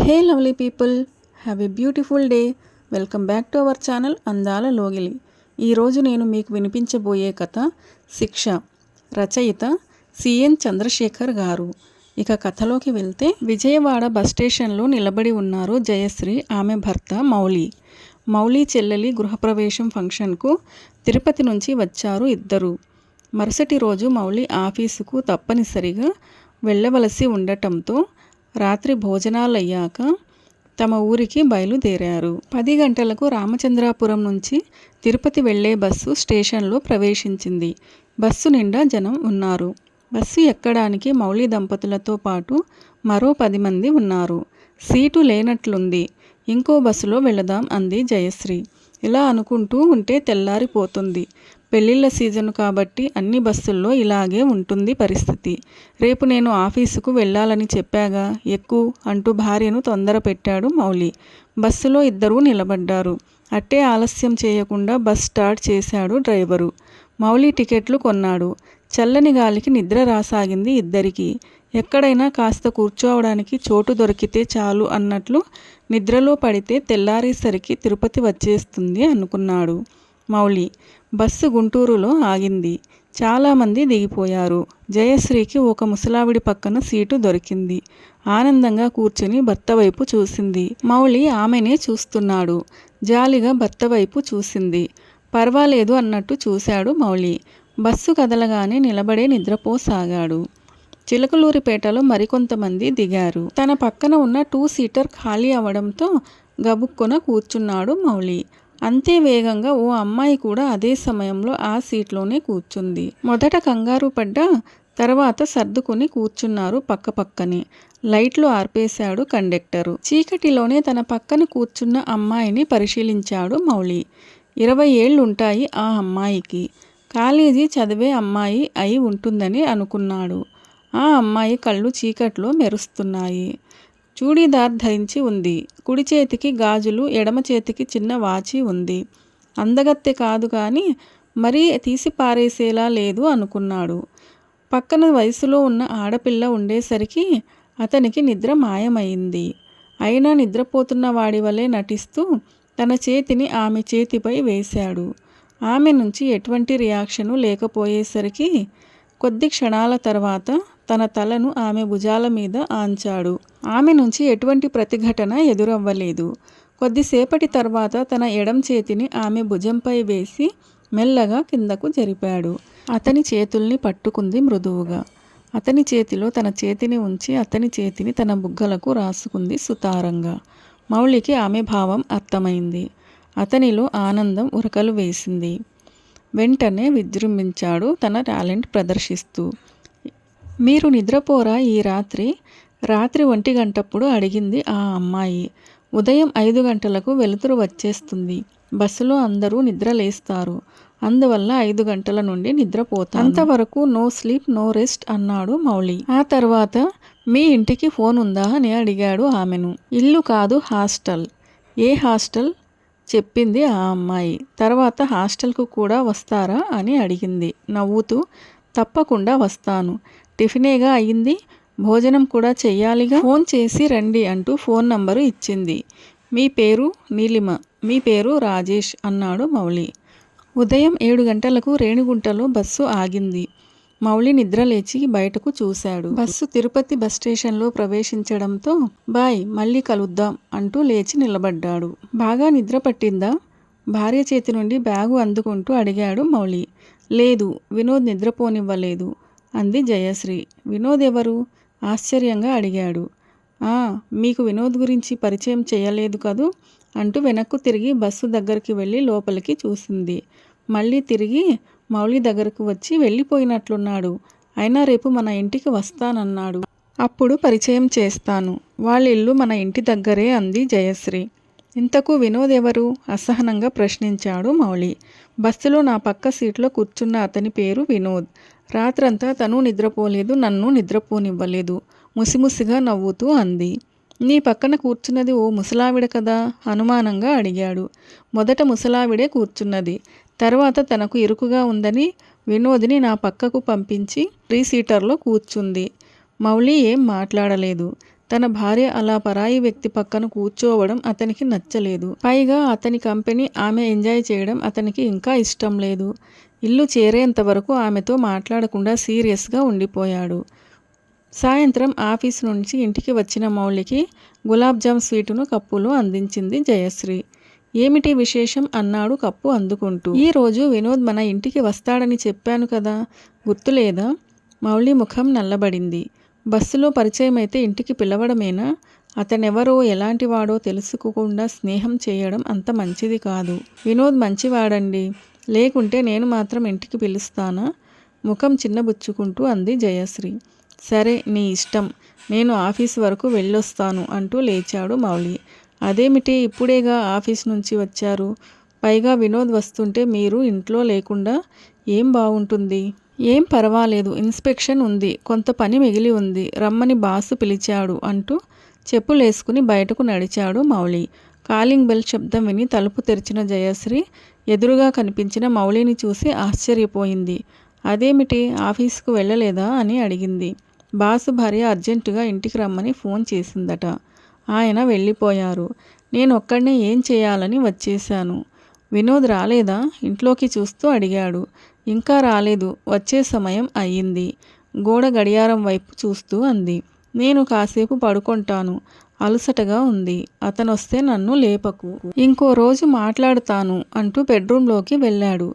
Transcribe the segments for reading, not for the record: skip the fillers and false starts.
Hey lovely people, have a beautiful day. Welcome back to our channel అందాల లోగిలి. ఈరోజు నేను మీకు వినిపించబోయే కథ శిక్ష. రచయిత సిఎన్ చంద్రశేఖర్ గారు. ఇక కథలోకి వెళ్తే, విజయవాడ బస్ స్టేషన్లో నిలబడి ఉన్నారు జయశ్రీ, ఆమె భర్త మౌలి. మౌలి చెల్లెలి గృహప్రవేశం ఫంక్షన్కు తిరుపతి నుంచి వచ్చారు ఇద్దరు. మరుసటి రోజు మౌలి ఆఫీసుకు తప్పనిసరిగా వెళ్ళవలసి ఉండటంతో రాత్రి భోజనాలయ్యాక తమ ఊరికి బయలుదేరారు. 10 గంటలకు రామచంద్రాపురం నుంచి తిరుపతి వెళ్లే బస్సు స్టేషన్లో ప్రవేశించింది. బస్సు నిండా జనం ఉన్నారు. బస్సు ఎక్కడానికి మౌలి దంపతులతో పాటు మరో 10 మంది ఉన్నారు. సీటు లేనట్లుంది. ఇంకో బస్సులో వెళదాం అంది జయశ్రీ. ఇలా అనుకుంటూ ఉంటే తెల్లారిపోతుంది. పెళ్ళిళ్ళ సీజను కాబట్టి అన్ని బస్సుల్లో ఇలాగే ఉంటుంది పరిస్థితి. రేపు నేను ఆఫీసుకు వెళ్ళాలని చెప్పాగా, ఎక్కు అంటూ భార్యను తొందర పెట్టాడు మౌలి. బస్సులో ఇద్దరూ నిలబడ్డారు. అట్టే ఆలస్యం చేయకుండా బస్ స్టార్ట్ చేశాడు డ్రైవరు. మౌలి టికెట్లు కొన్నాడు. చల్లని గాలికి నిద్ర రాసాగింది ఇద్దరికీ. ఎక్కడైనా కాస్త కూర్చోవడానికి చోటు దొరికితే చాలు అన్నట్లు నిద్రలో పడితే తెల్లారేసరికి తిరుపతి వచ్చేస్తుంది అనుకున్నాడు మౌలి. బస్సు గుంటూరులో ఆగింది. చాలామంది దిగిపోయారు. జయశ్రీకి ఒక ముసలావిడి పక్కన సీటు దొరికింది. ఆనందంగా కూర్చుని భర్త వైపు చూసింది. మౌలి ఆమెనే చూస్తున్నాడు. జాలిగా భర్త వైపు చూసింది. పర్వాలేదు అన్నట్టు చూశాడు మౌలి. బస్సు కదలగానే నిలబడే నిద్రపోసాగాడు. చిలకలూరిపేటలో మరికొంతమంది దిగారు. తన పక్కన ఉన్న 2 సీటర్ ఖాళీ అవడంతో గబుక్కున కూర్చున్నాడు మౌలి. అంతే వేగంగా ఓ అమ్మాయి కూడా అదే సమయంలో ఆ సీట్లోనే కూర్చుంది. మొదట కంగారు పడ్డా తర్వాత సర్దుకుని కూర్చున్నారు పక్కపక్కనే. లైట్లు ఆర్పేశాడు కండక్టరు. చీకటిలోనే తన పక్కన కూర్చున్న అమ్మాయిని పరిశీలించాడు మౌలి. 20 ఏళ్లుంటాయి ఆ అమ్మాయికి. కాలేజీ చదివే అమ్మాయి అయి ఉంటుందని అనుకున్నాడు. ఆ అమ్మాయి కళ్ళు చీకట్లో మెరుస్తున్నాయి. చూడీదార్ ధరించి ఉంది. కుడి చేతికి గాజులు, ఎడమ చేతికి చిన్న వాచి ఉంది. అందగత్తె కాదు కానీ మరీ తీసి పారేసేలా లేదు అనుకున్నాడు. పక్కన వయసులో ఉన్న ఆడపిల్ల ఉండేసరికి అతనికి నిద్ర మాయమైంది. అయినా నిద్రపోతున్న వాడి వలె నటిస్తూ తన చేతిని ఆమె చేతిపై వేశాడు. ఆమె నుంచి ఎటువంటి రియాక్షను లేకపోయేసరికి కొద్ది క్షణాల తర్వాత తన తలను ఆమె భుజాల మీద ఆంచాడు. ఆమె నుంచి ఎటువంటి ప్రతిఘటన ఎదురవ్వలేదు. కొద్దిసేపటి తర్వాత తన ఎడం చేతిని ఆమె భుజంపై వేసి మెల్లగా కిందకు జరిపాడు. అతని చేతుల్ని పట్టుకుంది మృదువుగా. అతని చేతిలో తన చేతిని ఉంచి అతని చేతిని తన బుగ్గలకు రాసుకుంది సుతారంగా. మౌలికి ఆమె భావం అర్థమైంది. అతనిలో ఆనందం ఉరకలు వేసింది. వెంటనే విజృంభించాడు తన టాలెంట్ ప్రదర్శిస్తూ. మీరు నిద్రపోరా ఈ రాత్రి? 1 గంటప్పుడు అడిగింది ఆ అమ్మాయి. ఉదయం 5 గంటలకు వెలుతురు వచ్చేస్తుంది. బస్సులో అందరూ నిద్రలేస్తారు. అందువల్ల 5 గంటల నుండి నిద్రపోతాను. అంతవరకు నో స్లీప్ నో రెస్ట్ అన్నాడు మౌలి. ఆ తర్వాత మీ ఇంటికి ఫోన్ ఉందా అని అడిగాడు ఆమెను. ఇల్లు కాదు, హాస్టల్. ఏ హాస్టల్? చెప్పింది ఆ అమ్మాయి. తర్వాత హాస్టల్కు కూడా వస్తారా అని అడిగింది నవ్వుతూ. తప్పకుండా వస్తాను. టిఫినేగా అయ్యింది, భోజనం కూడా చెయ్యాలిగా. ఫోన్ చేసి రండి అంటూ ఫోన్ నంబరు ఇచ్చింది. మీ పేరు నీలిమ, మీ పేరు రాజేష్ అన్నాడు మౌలి. ఉదయం 7 గంటలకు రేణిగుంటలో బస్సు ఆగింది. మౌలి నిద్రలేచి బయటకు చూశాడు. బస్సు తిరుపతి బస్ స్టేషన్లో ప్రవేశించడంతో బాయ్, మళ్ళీ కలుద్దాం అంటూ లేచి నిలబడ్డాడు. బాగా నిద్ర పట్టిందా? భార్య చేతి నుండి బ్యాగు అందుకుంటూ అడిగాడు మౌలి. లేదు, వినోద్ నిద్రపోనివ్వలేదు అంది జయశ్రీ. వినోద్ ఎవరు? ఆశ్చర్యంగా అడిగాడు. మీకు వినోద్ గురించి పరిచయం చేయలేదు కదూ అంటూ వెనక్కు తిరిగి బస్సు దగ్గరికి వెళ్ళి లోపలికి చూసింది. మళ్ళీ తిరిగి మౌలి దగ్గరకు వచ్చి వెళ్ళిపోయినట్లున్నాడు. అయినా రేపు మన ఇంటికి వస్తానన్నాడు. అప్పుడు పరిచయం చేస్తాను. వాళ్ళ ఇల్లు మన ఇంటి దగ్గరే అంది జయశ్రీ. ఇంతకు వినోద్ ఎవరు? అసహనంగా ప్రశ్నించాడు మౌలి. బస్సులో నా పక్క సీట్లో కూర్చున్న అతని పేరు వినోద్. రాత్రంతా తను నిద్రపోలేదు, నన్ను నిద్రపోనివ్వలేదు ముసిముసిగా నవ్వుతూ అంది. నీ పక్కన కూర్చున్నది ఓ ముసలావిడ కదా? అనుమానంగా అడిగాడు. మొదట ముసలావిడే కూర్చున్నది. తర్వాత తనకు ఇరుకుగా ఉందని వినోద్ని నా పక్కకు పంపించి 3 సీటర్లో కూర్చుంది. మౌలి ఏం మాట్లాడలేదు. తన భార్య అలా పరాయి వ్యక్తి పక్కన కూర్చోవడం అతనికి నచ్చలేదు. పైగా అతని కంపెనీ ఆమె ఎంజాయ్ చేయడం అతనికి ఇంకా ఇష్టం లేదు. ఇల్లు చేరేంత వరకు ఆమెతో మాట్లాడకుండా సీరియస్గా ఉండిపోయాడు. సాయంత్రం ఆఫీసు నుంచి ఇంటికి వచ్చిన మౌలికి గులాబ్ జామ్ స్వీటును కప్పులో అందించింది జయశ్రీ. ఏమిటి విశేషం అన్నాడు కప్పు అందుకుంటూ. ఈరోజు వినోద్ మన ఇంటికి వస్తాడని చెప్పాను కదా, గుర్తులేదా? మౌలి ముఖం నల్లబడింది. బస్సులో పరిచయమైతే ఇంటికి పిలవడమేనా? అతనెవరో ఎలాంటివాడో తెలుసుకోకుండా స్నేహం చేయడం అంత మంచిది కాదు. వినోద్ మంచివాడండి, లేకుంటే నేను మాత్రం ఇంటికి పిలుస్తానా? ముఖం చిన్నబుచ్చుకుంటూ అంది జయశ్రీ. సరే నీ ఇష్టం, నేను ఆఫీస్ వరకు వెళ్ళొస్తాను అంటూ లేచాడు మౌలి. అదేమిటి, ఇప్పుడేగా ఆఫీస్ నుంచి వచ్చారు? పైగా వినోద్ వస్తుంటే మీరు ఇంట్లో లేకుండా ఏం బాగుంటుంది? ఏం పర్వాలేదు, ఇన్స్పెక్షన్ ఉంది, కొంత పని మిగిలి ఉంది, రమ్మని బాసు పిలిచాడు అంటూ చెప్పులేసుకుని బయటకు నడిచాడు మౌలి. కాలింగ్ బెల్ శబ్దం విని తలుపు తెరిచిన జయశ్రీ ఎదురుగా కనిపించిన మౌలిని చూసి ఆశ్చర్యపోయింది. అదేమిటి, ఆఫీస్కు వెళ్ళలేదా అని అడిగింది. బాసు భార్య అర్జెంటుగా ఇంటికి రమ్మని ఫోన్ చేసిందట. ఆయన వెళ్ళిపోయారు. నేనొక్కడినే ఏం చేయాలని వచ్చేశాను. వినోద్ రాలేదా? ఇంట్లోకి చూస్తూ అడిగాడు. ఇంకా రాలేదు, వచ్చే సమయం అయ్యింది. గోడ గడియారం వైపు చూస్తూ అంది. నేను కాసేపు పడుకుంటాను, అలసటగా ఉంది. అతనొస్తే నన్ను లేపకు, ఇంకో రోజు మాట్లాడుతాను అంటూ బెడ్రూంలోకి వెళ్ళాడు.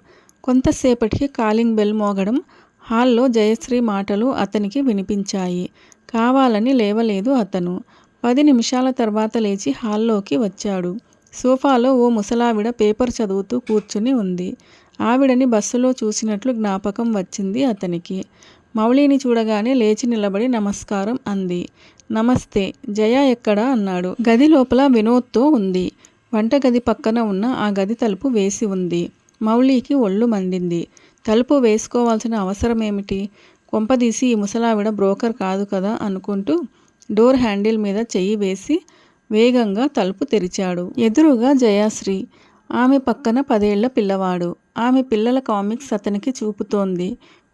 కొంతసేపటికి కాలింగ్ బెల్ మోగడం, హాల్లో జయశ్రీ మాటలు అతనికి వినిపించాయి. కావాలని లేవలేదు అతను. 10 నిమిషాల తర్వాత లేచి హాల్లోకి వచ్చాడు. సోఫాలో ఓ ముసలావిడ పేపర్ చదువుతూ కూర్చుని ఉంది. ఆవిడని బస్సులో చూసినట్లు జ్ఞాపకం వచ్చింది అతనికి. మౌలిని చూడగానే లేచి నిలబడి నమస్కారం అంది. నమస్తే, జయ ఎక్కడా అన్నాడు. గది లోపల వినోద్తో ఉంది. వంటగది పక్కన ఉన్న ఆ గది తలుపు వేసి ఉంది. మౌలికి ఒళ్ళు మండింది. తలుపు వేసుకోవాల్సిన అవసరమేమిటి? కొంపదీసి ఈ ముసలావిడ బ్రోకర్ కాదు కదా అనుకుంటూ డోర్ హ్యాండిల్ మీద చెయ్యి వేసి వేగంగా తలుపు తెరిచాడు. ఎదురుగా జయశ్రీ, ఆమె పక్కన 10 ఏళ్ల పిల్లవాడు. ఆమె పిల్లల కామిక్స్ అతనికి చూపుతోంది.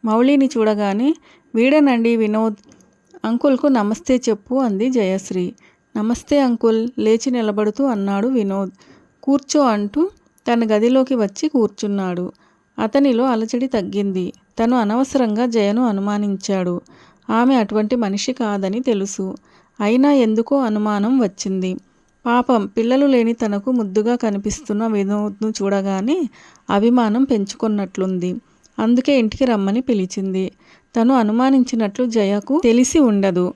మౌలిని చూడగానే వీడేనండి వినోద్, అంకుల్కు నమస్తే చెప్పు అంది జయశ్రీ. నమస్తే అంకుల్, లేచి నిలబడుతూ అన్నాడు వినోద్. కూర్చో అంటూ తన గదిలోకి వచ్చి కూర్చున్నాడు. అతనిలో అలజడి తగ్గింది. తను అనవసరంగా జయను అనుమానించాడు. ఆమె అటువంటి మనిషి కాదని తెలుసు. అయినా ఎందుకో అనుమానం వచ్చింది. పాపం, పిల్లలు లేని తనకు ముద్దుగా కనిపిస్తున్న వినోద్ను చూడగానే అభిమానం పెంచుకున్నట్లుంది. అందుకే ఇంటికి రమ్మని పిలిచింది. తను అనుమానించినట్లు జయకు తెలిసి ఉండదు.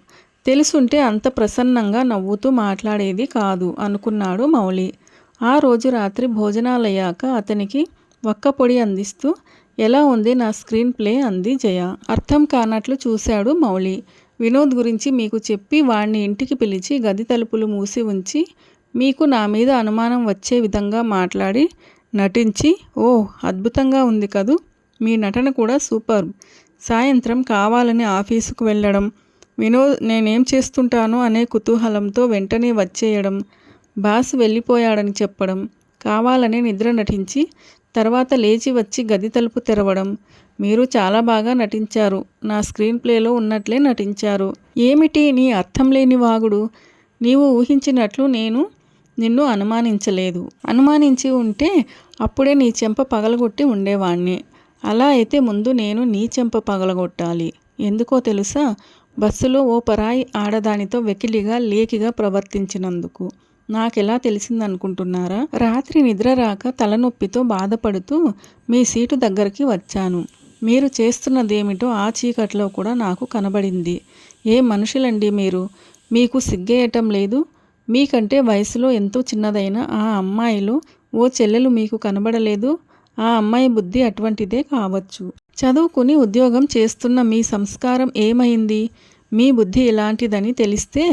తెలుసుంటే అంత ప్రసన్నంగా నవ్వుతూ మాట్లాడేది కాదు అనుకున్నాడు మౌలి. ఆ రోజు రాత్రి భోజనాలయ్యాక అతనికి వక్కపొడి అందిస్తూ, ఎలా ఉంది నా స్క్రీన్ ప్లే అంది జయ. అర్థం కానట్లు చూశాడు మౌలి. వినోద్ గురించి మీకు చెప్పి వాణ్ణి ఇంటికి పిలిచి గది తలుపులు మూసి ఉంచి మీకు నా మీద అనుమానం వచ్చే విధంగా మాట్లాడి నటించి, ఓ అద్భుతంగా ఉంది కదూ, మీ నటన కూడా సూపర్. సాయంత్రం కావాలని ఆఫీసుకు వెళ్ళడం, వినోద్ నేనేం చేస్తుంటానో అనే కుతూహలంతో వెంటనే వచ్చేయడం, బాస్ వెళ్ళిపోయాడని చెప్పడం, కావాలనే నిద్ర నటించి తర్వాత లేచి వచ్చి గది తలుపు తెరవడం. మీరు చాలా బాగా నటించారు. నా స్క్రీన్ ప్లేలో ఉన్నట్లే నటించారు. ఏమిటి నీ అర్థం లేని వాగుడు? నీవు ఊహించినట్లు నేను నిన్ను అనుమానించలేదు. అనుమానించి ఉంటే అప్పుడే నీ చెంప పగలగొట్టి ఉండేవాణ్ణి. అలా అయితే ముందు నేను నీ చెంప పగలగొట్టాలి. ఎందుకో తెలుసా? బస్సులో ఓ పరాయి ఆడదానితో వెకిలిగా లేకిగా ప్రవర్తించినందుకు. నాకెలా తెలిసిందనుకుంటున్నారా? రాత్రి నిద్ర రాక తలనొప్పితో బాధపడుతూ మీ సీటు దగ్గరికి వచ్చాను. మీరు చేస్తున్నదేమిటో ఆ చీకట్లో కూడా నాకు కనబడింది. ఏ మనుషులండి మీరు? మీకు సిగ్గేయటం లేదు? మీకంటే వయసులో ఎంతో చిన్నదైన ఆ అమ్మాయిలో ఓ చెల్లెలు మీకు కనబడలేదు? ఆ అమ్మాయి బుద్ధి అటువంటిదే కావచ్చు. చదువుకుని ఉద్యోగం చేస్తున్న మీ సంస్కారం ఏమైంది? మీ బుద్ధి ఇలాంటిదని తెలిస్తే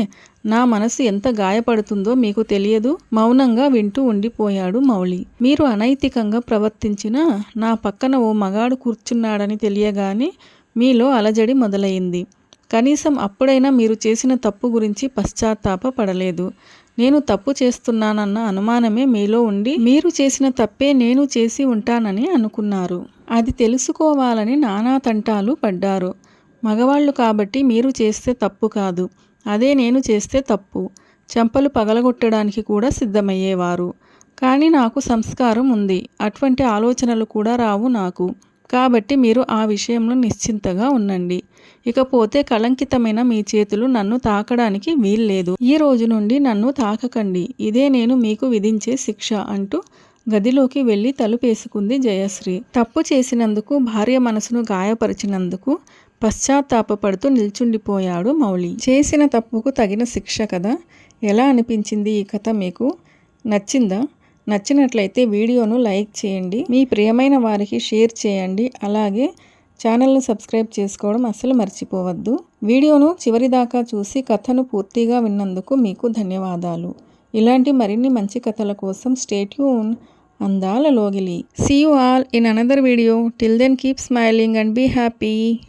నా మనసు ఎంత గాయపడుతుందో మీకు తెలియదు. మౌనంగా వింటూ ఉండిపోయాడు మౌలి. మీరు అనైతికంగా ప్రవర్తించినా నా పక్కన ఓ మగాడు కూర్చున్నాడని తెలియగానే మీలో అలజడి మొదలైంది. కనీసం అప్పుడైనా మీరు చేసిన తప్పు గురించి పశ్చాత్తాప పడలేదు. నేను తప్పు చేస్తున్నానన్న అనుమానమే మీలో ఉండి మీరు చేసిన తప్పే నేను చేసి ఉంటానని అనుకున్నారు. అది తెలుసుకోవాలని నానా తంటాలు పడ్డారు. మగవాళ్ళు కాబట్టి మీరు చేస్తే తప్పు కాదు, అదే నేను చేస్తే తప్పు. చెంపలు పగలగొట్టడానికి కూడా సిద్ధమయ్యేవారు. కానీ నాకు సంస్కారం ఉంది. అటువంటి ఆలోచనలు కూడా రావు నాకు. కాబట్టి మీరు ఆ విషయంలో నిశ్చింతగా ఉండండి. ఇకపోతే కళంకితమైన మీ చేతులు నన్ను తాకడానికి వీల్లేదు. ఈ రోజు నుండి నన్ను తాకకండి. ఇదే నేను మీకు విధించే శిక్ష అంటూ గదిలోకి వెళ్ళి తలుపేసుకుంది జయశ్రీ. తప్పు చేసినందుకు, భార్య మనసును గాయపరిచినందుకు పశ్చాత్తాపపడుతూ నిల్చుండిపోయాడు మౌలి. చేసిన తప్పుకు తగిన శిక్ష కదా. ఎలా అనిపించింది ఈ కథ మీకు? నచ్చిందా? నచ్చినట్లయితే వీడియోను లైక్ చేయండి, మీ ప్రియమైన వారికి షేర్ చేయండి. అలాగే ఛానల్ను సబ్స్క్రైబ్ చేసుకోవడం అస్సలు మర్చిపోవద్దు. వీడియోను చివరిదాకా చూసి కథను పూర్తిగా విన్నందుకు మీకు ధన్యవాదాలు. ఇలాంటి మరిన్ని మంచి కథల కోసం స్టే ట్యూన్. అందాల లోగిలి. See you all in another video. Till then keep smiling and be happy.